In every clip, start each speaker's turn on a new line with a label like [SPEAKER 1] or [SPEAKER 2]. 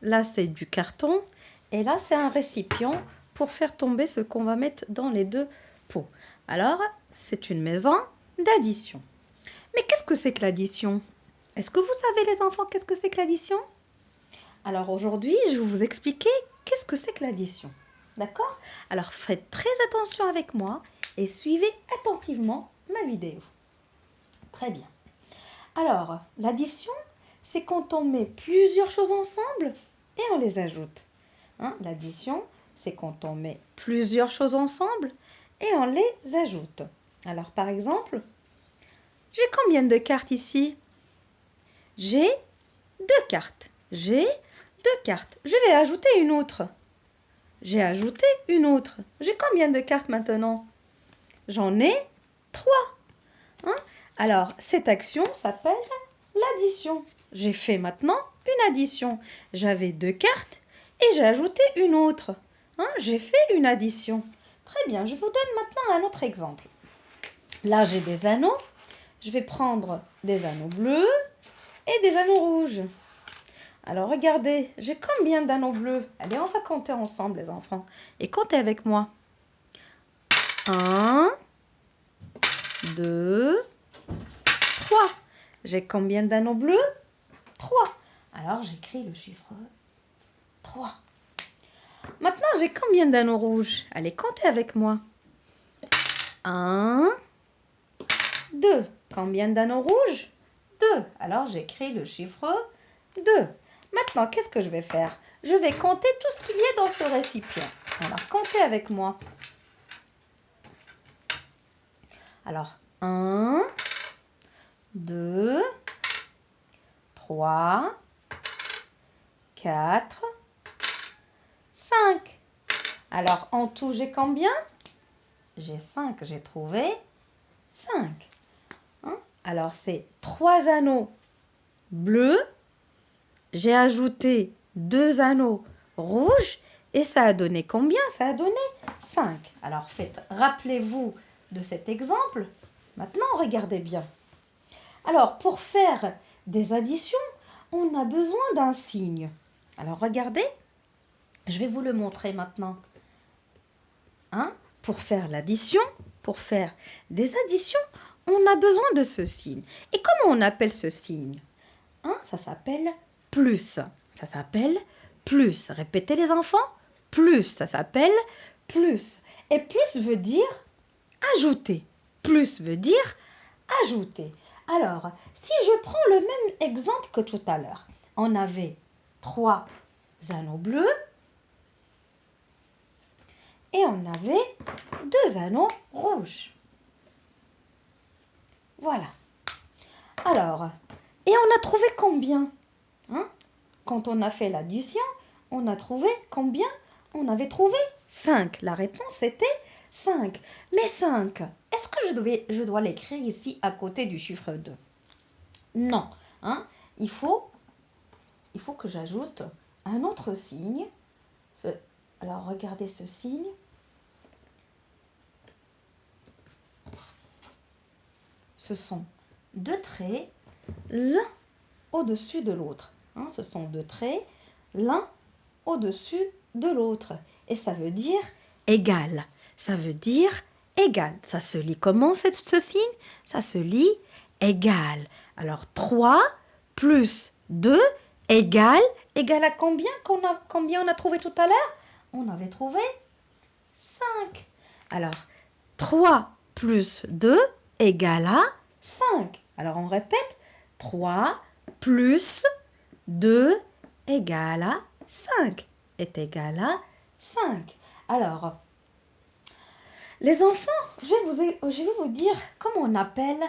[SPEAKER 1] là c'est du carton et là c'est un récipient pour faire tomber ce qu'on va mettre dans les deux pots. Alors, c'est une maison d'addition. Mais qu'est-ce que c'est que l'addition? Est-ce que vous savez les enfants qu'est-ce que c'est que l'addition? Alors aujourd'hui, je vais vous expliquer qu'est-ce que c'est que l'addition. D'accord? Alors faites très attention avec moi et suivez attentivement ma vidéo. Très bien. Alors, l'addition, c'est quand on met plusieurs choses ensemble et on les ajoute. Hein? L'addition, c'est quand on met plusieurs choses ensemble et on les ajoute. Alors, par exemple, j'ai combien de cartes ici? J'ai 2 cartes. J'ai 2 cartes. Je vais ajouter une autre. J'ai ajouté une autre. J'ai combien de cartes maintenant? J'en ai 3. Hein? Alors, cette action s'appelle l'addition. J'ai fait maintenant une addition. J'avais 2 cartes et j'ai ajouté une autre. Hein? J'ai fait une addition. Très bien, je vous donne maintenant un autre exemple. Là, j'ai des anneaux. Je vais prendre des anneaux bleus et des anneaux rouges. Alors, regardez, j'ai combien d'anneaux bleus? Allez, on va compter ensemble, les enfants. Et comptez avec moi. 1, 2, 3. J'ai combien d'anneaux bleus? 3. Alors, j'écris le chiffre 3. Maintenant, j'ai combien d'anneaux rouges? Allez, comptez avec moi. 1, 2. Combien d'anneaux rouges? 2. Alors, j'écris le chiffre 2. Maintenant, qu'est-ce que je vais faire? Je vais compter tout ce qu'il y a dans ce récipient. Alors, comptez avec moi. Alors, 1, 2, 3, 4, 5. Alors, en tout, j'ai combien? J'ai 5. J'ai trouvé 5. Hein? Alors, c'est 3 anneaux bleus. J'ai ajouté 2 anneaux rouges. Et ça a donné combien? Ça a donné 5. Alors, rappelez-vous de cet exemple. Maintenant, regardez bien. Alors, pour faire des additions, on a besoin d'un signe. Alors, regardez. Je vais vous le montrer maintenant. Hein? Pour faire l'addition, pour faire des additions, on a besoin de ce signe. Et comment on appelle ce signe? Hein? Ça s'appelle plus. Ça s'appelle plus. Répétez les enfants. Plus. Ça s'appelle plus. Et plus veut dire ajouter. Plus veut dire ajouter. Alors, si je prends le même exemple que tout à l'heure, on avait 3 anneaux bleus et on avait 2 anneaux rouges. Voilà. Alors, et on a trouvé combien? Hein? Quand on a fait l'addition, on a trouvé combien? On avait trouvé 5. La réponse était 5. Mais 5, est-ce que je dois l'écrire ici à côté du chiffre 2? Non. Hein? Il faut que j'ajoute un autre signe. Alors, regardez ce signe. Ce sont 2 traits, l'un au-dessus de l'autre. Hein, ce sont 2 traits, l'un au-dessus de l'autre. Et ça veut dire égal. Ça veut dire égal. Ça se lit comment ce signe? Ça se lit égal. Alors 3 plus 2 égale à combien? Combien on a trouvé tout à l'heure? On avait trouvé 5. Alors 3 plus 2 égale à 5. Alors on répète. 3 plus 2 égale à 5. Est égal à 5. Alors, les enfants, je vais vous dire comment on appelle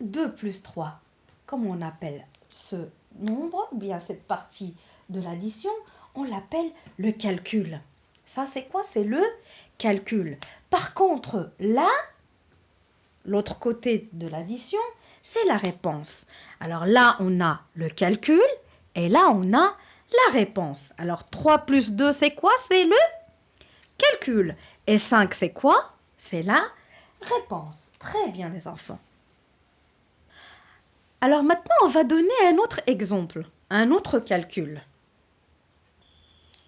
[SPEAKER 1] 2 plus 3. Comment on appelle ce nombre, ou bien cette partie de l'addition? On l'appelle le calcul. Ça, c'est quoi? C'est le calcul. Par contre, là, l'autre côté de l'addition, c'est la réponse. Alors là, on a le calcul et là, on a la réponse. Alors 3 plus 2, c'est quoi? C'est le calcul. Et 5, c'est quoi? C'est la réponse. Très bien, les enfants. Alors maintenant, on va donner un autre exemple. un autre calcul.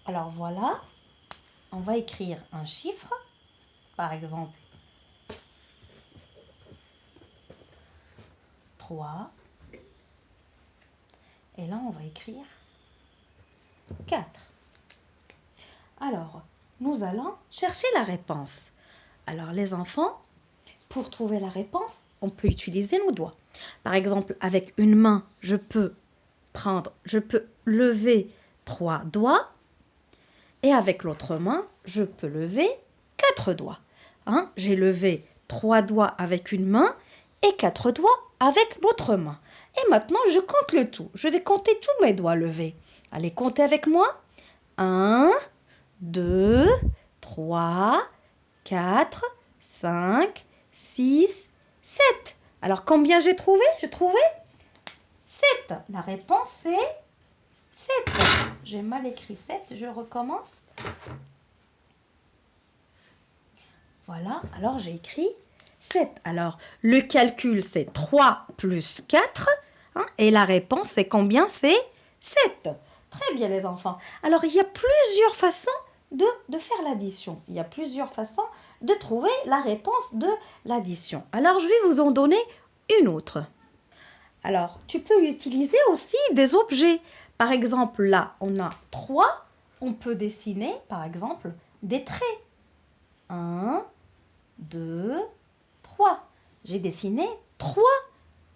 [SPEAKER 1] Alors voilà, on va écrire un chiffre, par exemple 3. Et là, on va écrire 4. Alors, nous allons chercher la réponse. Alors, les enfants, pour trouver la réponse, on peut utiliser nos doigts. Par exemple, avec une main, je peux lever 3 doigts. Et avec l'autre main, je peux lever 4 doigts. Hein? J'ai levé 3 doigts avec une main et 4 doigts avec l'autre main. Et maintenant, je compte le tout. Je vais compter tous mes doigts levés. Allez, comptez avec moi. 1, 2, 3, 4, 5, 6, 7. Alors, combien j'ai trouvé? J'ai trouvé 7. La réponse, c'est 7. J'ai mal écrit 7. Je recommence. Voilà. Alors, j'ai écrit 7. Alors, le calcul, c'est 3 plus 4. Hein, et la réponse, c'est combien? C'est 7. Très bien, les enfants. Alors, il y a plusieurs façons de faire l'addition. Il y a plusieurs façons de trouver la réponse de l'addition. Alors, je vais vous en donner une autre. Alors, tu peux utiliser aussi des objets. Par exemple, là, on a 3. On peut dessiner, par exemple, des traits. 1, 2, 3. J'ai dessiné 3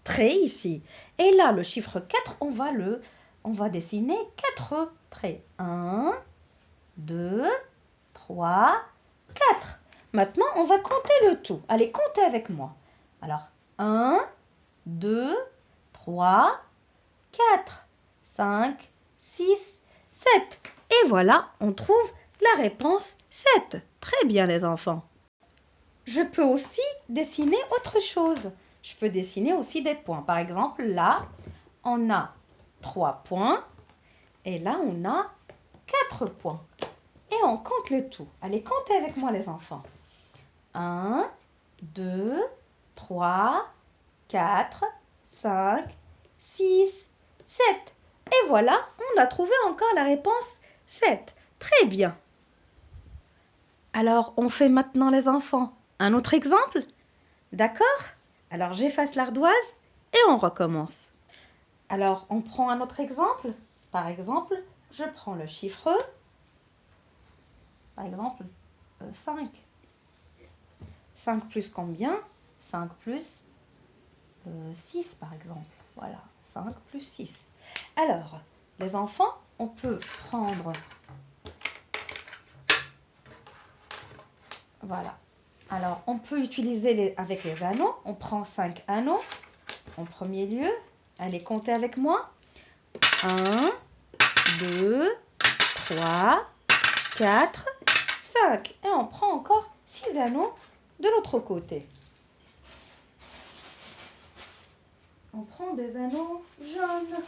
[SPEAKER 1] traits ici. Et là, le chiffre 4, on va dessiner 4 traits. 1, 2, 3, 4. Maintenant, on va compter le tout. Allez, comptez avec moi. Alors, 1, 2, 3, 4, 5, 6, 7. Et voilà, on trouve la réponse 7. Très bien, les enfants. Je peux aussi dessiner autre chose. Je peux dessiner aussi des points. Par exemple, là, on a 3 points. Et là, on a 4 points. Et on compte le tout. Allez, comptez avec moi, les enfants. 1, 2, 3, 4, 5, 6, 7. Et voilà, on a trouvé encore la réponse 7. Très bien. Alors, on fait maintenant, les enfants, un autre exemple? D'accord? Alors, j'efface l'ardoise et on recommence. Alors, on prend un autre exemple. Par exemple, je prends le chiffre, par exemple, 5. 5 plus combien? 5 plus 6, par exemple. Voilà, 5 plus 6. Alors, les enfants, on peut prendre... Voilà. Alors, on peut utiliser avec les anneaux. On prend 5 anneaux en premier lieu. Allez, comptez avec moi. 1, 2, 3, 4, 5. Et on prend encore 6 anneaux de l'autre côté. On prend des anneaux jaunes.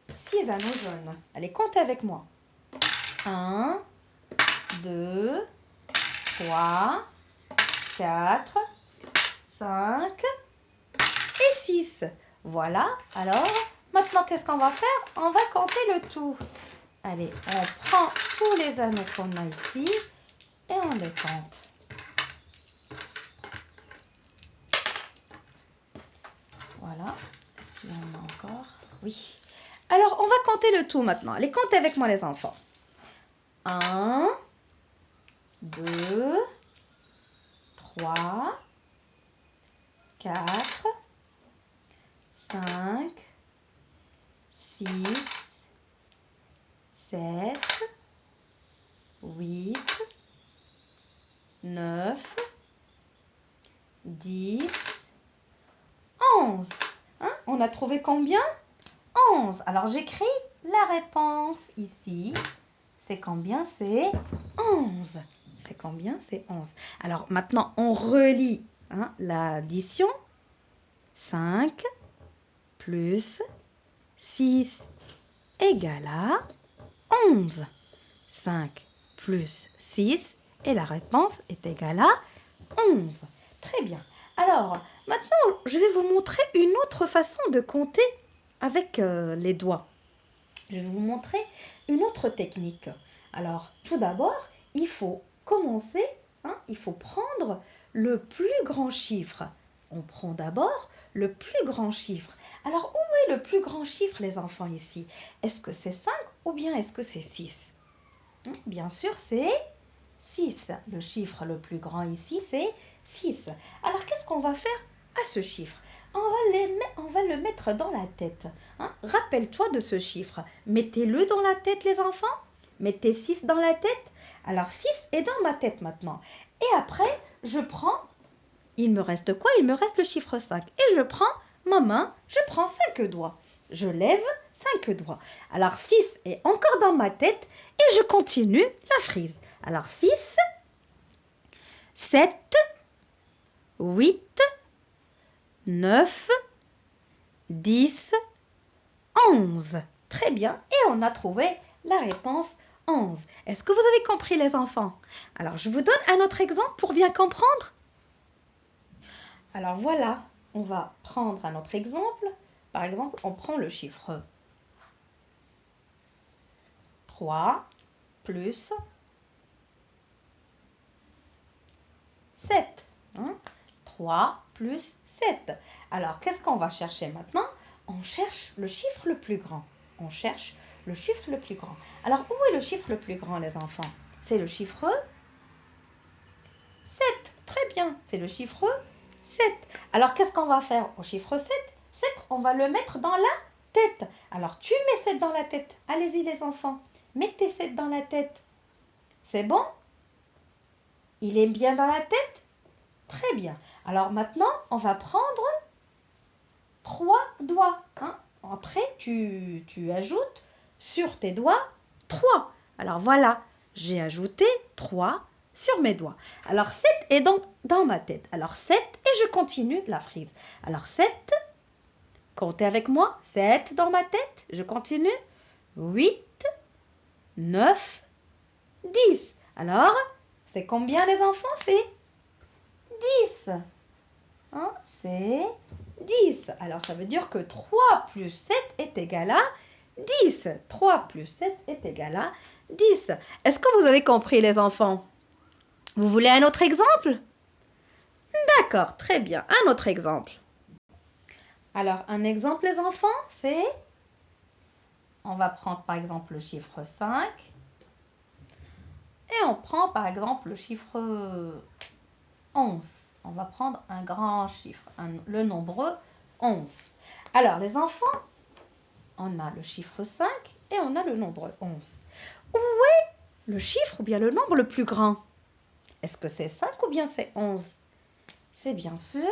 [SPEAKER 1] 6 anneaux jaunes. Allez, comptez avec moi. 1, 2, 3, 4, 5 et 6. Voilà. Alors, maintenant, qu'est-ce qu'on va faire? On va compter le tout. Allez, on prend tous les anneaux qu'on a ici et on les compte. Voilà. Est-ce qu'il y en a encore? Oui. Alors, on va compter le tout maintenant. Allez, comptez avec moi, les enfants. 1, 2, 3, 4, 5, 6, 7, 8, 9, 10, 11. Hein? On a trouvé combien? 11. Alors, j'écris la réponse ici. C'est combien? C'est 11. C'est combien? C'est 11. Alors, maintenant, on relie l'addition. 5 plus 6 égale à 11. 5 plus 6 et la réponse est égale à 11. Très bien. Alors, maintenant, je vais vous montrer une autre façon de compter avec les doigts. Je vais vous montrer une autre technique. Alors, tout d'abord, il faut commencer, il faut prendre le plus grand chiffre. On prend d'abord le plus grand chiffre. Alors, où est le plus grand chiffre, les enfants, ici? Est-ce que c'est 5 ou bien est-ce que c'est 6? Bien sûr, c'est 6. Le chiffre le plus grand ici, c'est 6. Alors, qu'est-ce qu'on va faire à ce chiffre? On va le mettre dans la tête. Rappelle-toi de ce chiffre. Mettez-le dans la tête, les enfants. Mettez 6 dans la tête. Alors, 6 est dans ma tête maintenant. Et après, je prends, il me reste quoi? Il me reste le chiffre 5. Et je prends ma main, je prends 5 doigts. Je lève 5 doigts. Alors, 6 est encore dans ma tête et je continue la frise. Alors, 6, 7, 8, 9, 10, 11. Très bien. Et on a trouvé la réponse 11. Est-ce que vous avez compris, les enfants? Alors, je vous donne un autre exemple pour bien comprendre. Alors, voilà. On va prendre un autre exemple. Par exemple, on prend le chiffre 3 plus 7. 3 plus 7. Alors, qu'est-ce qu'on va chercher maintenant? On cherche le chiffre le plus grand. On cherche le chiffre le plus grand. Alors, où est le chiffre le plus grand, les enfants? C'est le chiffre 7. Très bien, c'est le chiffre 7. Alors, qu'est-ce qu'on va faire au chiffre 7? 7, on va le mettre dans la tête. Alors, tu mets 7 dans la tête. Allez-y, les enfants. Mettez 7 dans la tête. C'est bon? Il est bien dans la tête? Très bien. Alors maintenant, on va prendre 3 doigts. Après, tu ajoutes sur tes doigts 3. Alors voilà, j'ai ajouté 3 sur mes doigts. Alors 7 est donc dans ma tête. Alors 7 et je continue la frise. Alors 7, comptez avec moi. 7 dans ma tête, je continue. 8, 9, 10. Alors, c'est combien, les enfants? C'est 10. C'est 10. Alors, ça veut dire que 3 plus 7 est égal à 10. 3 plus 7 est égal à 10. Est-ce que vous avez compris, les enfants? Vous voulez un autre exemple? D'accord, très bien. Un autre exemple. Alors, un exemple, les enfants, c'est... On va prendre, par exemple, le chiffre 5. Et on prend, par exemple, le chiffre 11. On va prendre un grand chiffre, le nombre 11. Alors, les enfants, on a le chiffre 5 et on a le nombre 11. Où est le chiffre ou bien le nombre le plus grand? Est-ce que c'est 5 ou bien c'est 11? C'est bien sûr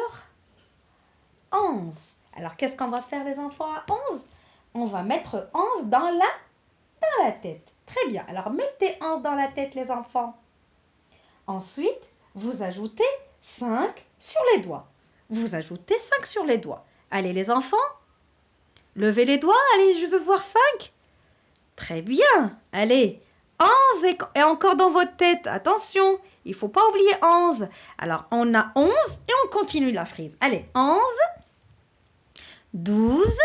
[SPEAKER 1] 11. Alors, qu'est-ce qu'on va faire, les enfants, à 11? On va mettre 11 dans la tête. Très bien. Alors, mettez 11 dans la tête, les enfants. Ensuite, vous ajoutez 5 sur les doigts. Vous ajoutez 5 sur les doigts. Allez, les enfants, levez les doigts. Allez, je veux voir 5. Très bien. Allez, 11 est encore dans votre tête. Attention, il ne faut pas oublier 11. Alors, on a 11 et on continue la frise. Allez, 11, 12,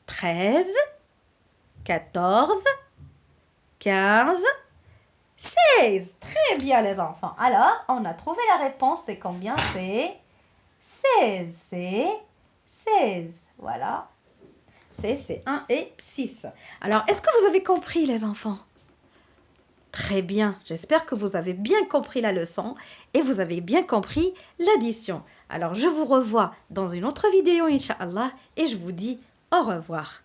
[SPEAKER 1] 13, 14, 15, 16. Très bien, les enfants. Alors, on a trouvé la réponse. C'est combien? C'est 16. C'est 16. Voilà. C'est 1 et 6. Alors, est-ce que vous avez compris, les enfants? Très bien. J'espère que vous avez bien compris la leçon et vous avez bien compris l'addition. Alors, je vous revois dans une autre vidéo, Inch'Allah, et je vous dis au revoir.